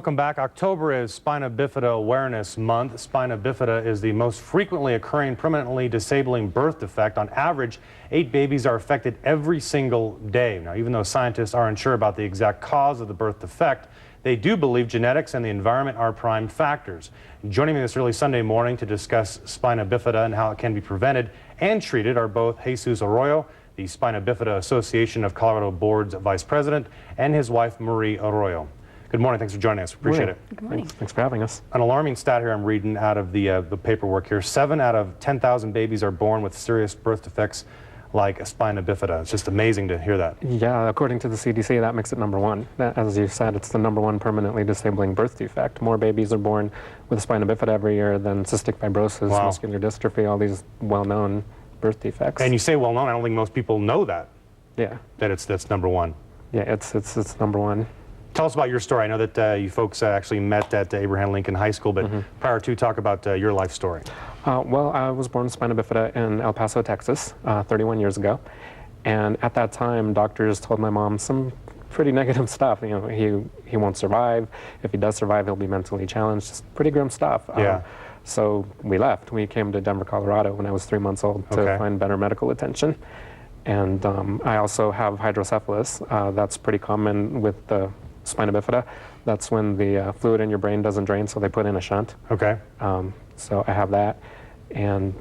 Welcome back. October is Spina Bifida Awareness Month. Spina Bifida is the most frequently occurring permanently disabling birth defect. On average, 8 babies are affected every single day. Now, even though scientists aren't sure about the exact cause of the birth defect, they do believe genetics and the environment are prime factors. Joining me this early Sunday morning to discuss Spina Bifida and how it can be prevented and treated are both Jesus Arroyo, the Spina Bifida Association of Colorado Board's Vice President, and his wife, Marie Arroyo. Good morning. Thanks for joining us. Appreciate it. Good morning. Thanks for having us. An alarming stat here I'm reading out of the paperwork here. 7 out of 10,000 babies are born with serious birth defects like a spina bifida. It's just amazing to hear that. Yeah, according to the CDC, that makes it #1. As you said, it's the #1 permanently disabling birth defect. More babies are born with spina bifida every year than cystic fibrosis, muscular dystrophy, all these well-known birth defects. And you say well-known, I don't think most people know that. Yeah. That's #1. Yeah, it's #1. Tell us about your story. I know that you folks actually met at Abraham Lincoln High School, but prior to, talk about your life story. Well, I was born with spina bifida in El Paso, Texas, 31 years ago. And at that time, doctors told my mom some pretty negative stuff. You know, he won't survive. If he does survive, he'll be mentally challenged. Just pretty grim stuff. Yeah. So we left. We came to Denver, Colorado when I was 3 months old to find better medical attention. And I also have hydrocephalus. That's pretty common with the spina bifida. That's when the fluid in your brain doesn't drain, so they put in a shunt. Okay. So I have that. And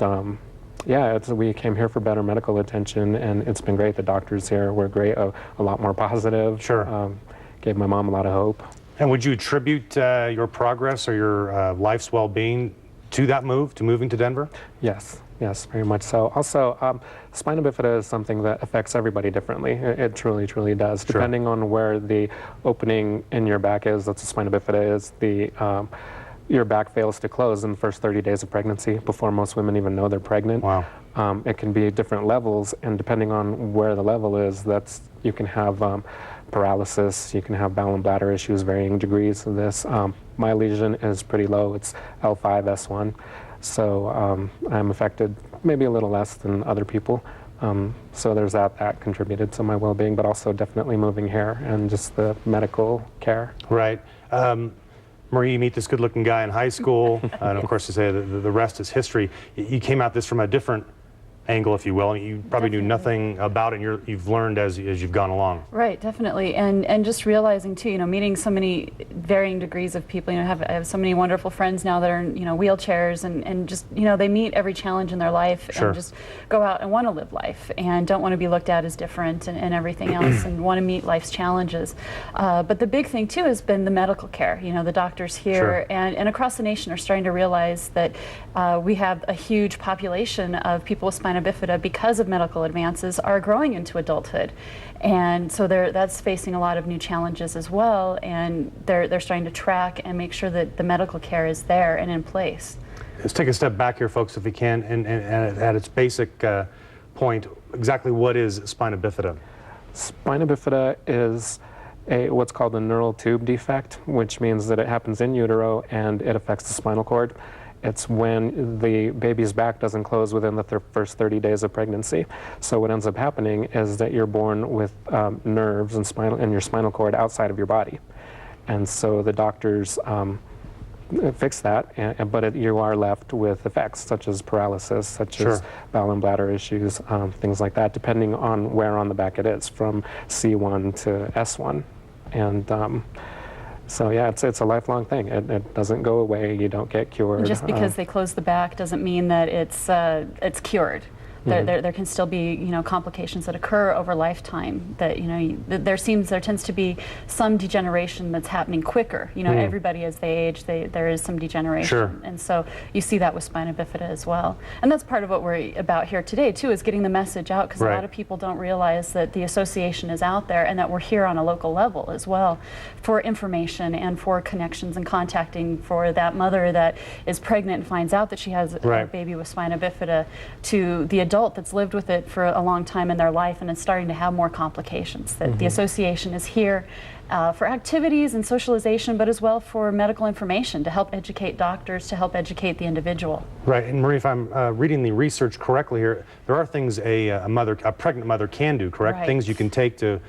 yeah, we came here for better medical attention, and it's been great. The doctors here were great, a lot more positive. Sure. Gave my mom a lot of hope. And would you attribute your progress or your life's well-being to that move, to moving to Denver? Yes. Yes, very much so. Also, spina bifida is something that affects everybody differently. It truly, truly does. Sure. Depending on where the opening in your back is, that's what spina bifida is, your back fails to close in the first 30 days of pregnancy before most women even know they're pregnant. Wow. It can be different levels, and depending on where the level is, you can have paralysis, you can have bowel and bladder issues, varying degrees of this. My lesion is pretty low. It's L5, S1. So I'm affected maybe a little less than other people. So there's that contributed to my well-being, but also definitely moving here and just the medical care. Right. Marie, you meet this good-looking guy in high school, and of course you say the rest is history. You came at this from a different angle, if you will. You probably knew nothing about it, and you've learned as you've gone along. Right, definitely, and just realizing too, meeting so many varying degrees of people. I have so many wonderful friends now that are in, wheelchairs, and just, they meet every challenge in their life. Sure. And just go out and want to live life and don't want to be looked at as different and everything else, and want to meet life's challenges. But the big thing too has been the medical care. The doctors here Sure. and across the nation are starting to realize that we have a huge population of people with spina bifida because of medical advances are growing into adulthood, and so that's facing a lot of new challenges as well, and they're starting to track and make sure that the medical care is there and in place. Let's take a step back here, folks, if we can, and at its basic point, exactly what is spina bifida? Spina bifida is what's called a neural tube defect, which means that it happens in utero and it affects the spinal cord. It's when the baby's back doesn't close within the first 30 days of pregnancy. So what ends up happening is that you're born with nerves and your spinal cord outside of your body. And so the doctors fix that, but you are left with effects such as paralysis, such as bowel and bladder issues, things like that, depending on where on the back it is, from C1 to S1. And so yeah, it's a lifelong thing. It doesn't go away. You don't get cured. Just because they close the back doesn't mean that it's cured. There can still be complications that occur over lifetime. That there tends to be some degeneration that's happening quicker. Everybody as they age, there is some degeneration, Sure. And so you see that with spina bifida as well. And that's part of what we're about here today too, is getting the message out, because a lot of people don't realize that the association is out there and that we're here on a local level as well for information and for connections and contacting for that mother that is pregnant and finds out that she has a baby with spina bifida, to the adult that's lived with it for a long time in their life and is starting to have more complications. That the association is here for activities and socialization, but as well for medical information to help educate doctors, to help educate the individual. Right, and Marie, if I'm reading the research correctly here, there are things a pregnant mother can do, correct? Right. Things you can take to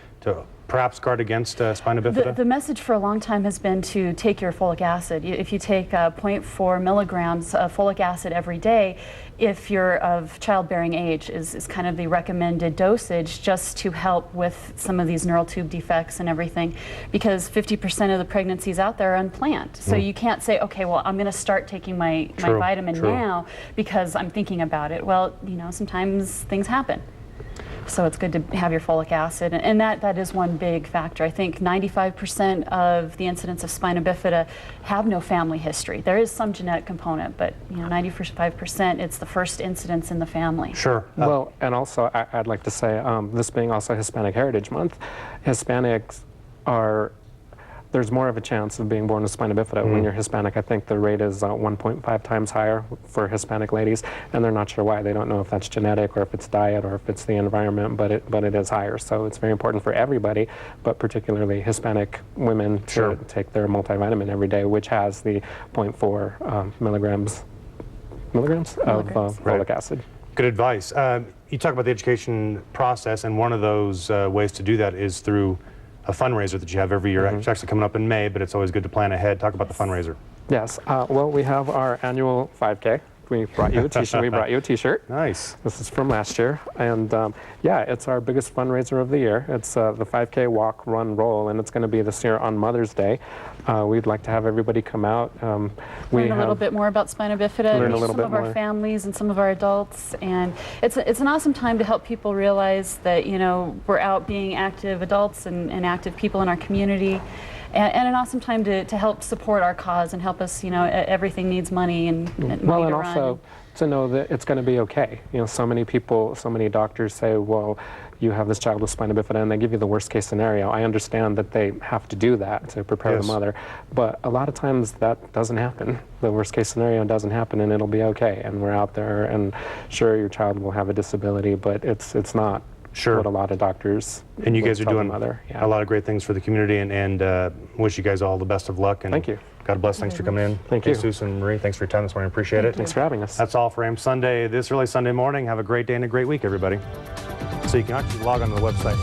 perhaps guard against spina bifida? The message for a long time has been to take your folic acid. If you take 0.4 milligrams of folic acid every day, if you're of childbearing age, is kind of the recommended dosage, just to help with some of these neural tube defects and everything, because 50% of the pregnancies out there are unplanned. So you can't say, okay, well, I'm going to start taking my vitamin now because I'm thinking about it. Well, you know, sometimes things happen. So it's good to have your folic acid, and that is one big factor. I think 95% of the incidents of spina bifida have no family history. There is some genetic component, but you know, 95% it's the first incidence in the family. Sure. Well, and also I'd like to say, this being also Hispanic Heritage Month, Hispanics are, there's more of a chance of being born with spina bifida when you're Hispanic. I think the rate is 1.5 times higher for Hispanic ladies, and they're not sure why. They don't know if that's genetic or if it's diet or if it's the environment, but it is higher. So it's very important for everybody, but particularly Hispanic women to take their multivitamin every day, which has the 0.4 milligrams of folic acid. Good advice. You talk about the education process, and one of those ways to do that is through a fundraiser that you have every year. It's actually coming up in May, but it's always good to plan ahead. Talk about the fundraiser. Yes. Well, we have our annual 5K. We brought you a t-shirt. We brought you a t-shirt. Nice. This is from last year, and yeah, it's our biggest fundraiser of the year. It's the 5K walk, run, roll, and it's going to be this year on Mother's Day. We'd like to have everybody come out. Learn a little bit more about spina bifida, learn a meet little some bit of our more. families and some of our adults, and it's an awesome time to help people realize that, you know, we're out being active adults and active people in our community. And an awesome time to help support our cause and help us, you know, everything needs money and money Well, and to also run. to know that it's going to be okay. You know, so many people, so many doctors say, well, you have this child with spina bifida, and they give you the worst case scenario. I understand that they have to do that to prepare the mother, but a lot of times that doesn't happen. The worst case scenario doesn't happen, and it'll be okay. And we're out there, and sure, your child will have a disability, but it's not. What a lot of doctors and you guys are doing a lot of great things for the community, and wish you guys all the best of luck. And thank you. God bless. Thanks for coming in. Thank you. Jesus and Marie, thanks for your time this morning. Appreciate it. Thanks for having us. That's all for AM Sunday this early Sunday morning. Have a great day and a great week, everybody. So you can actually log on to the website.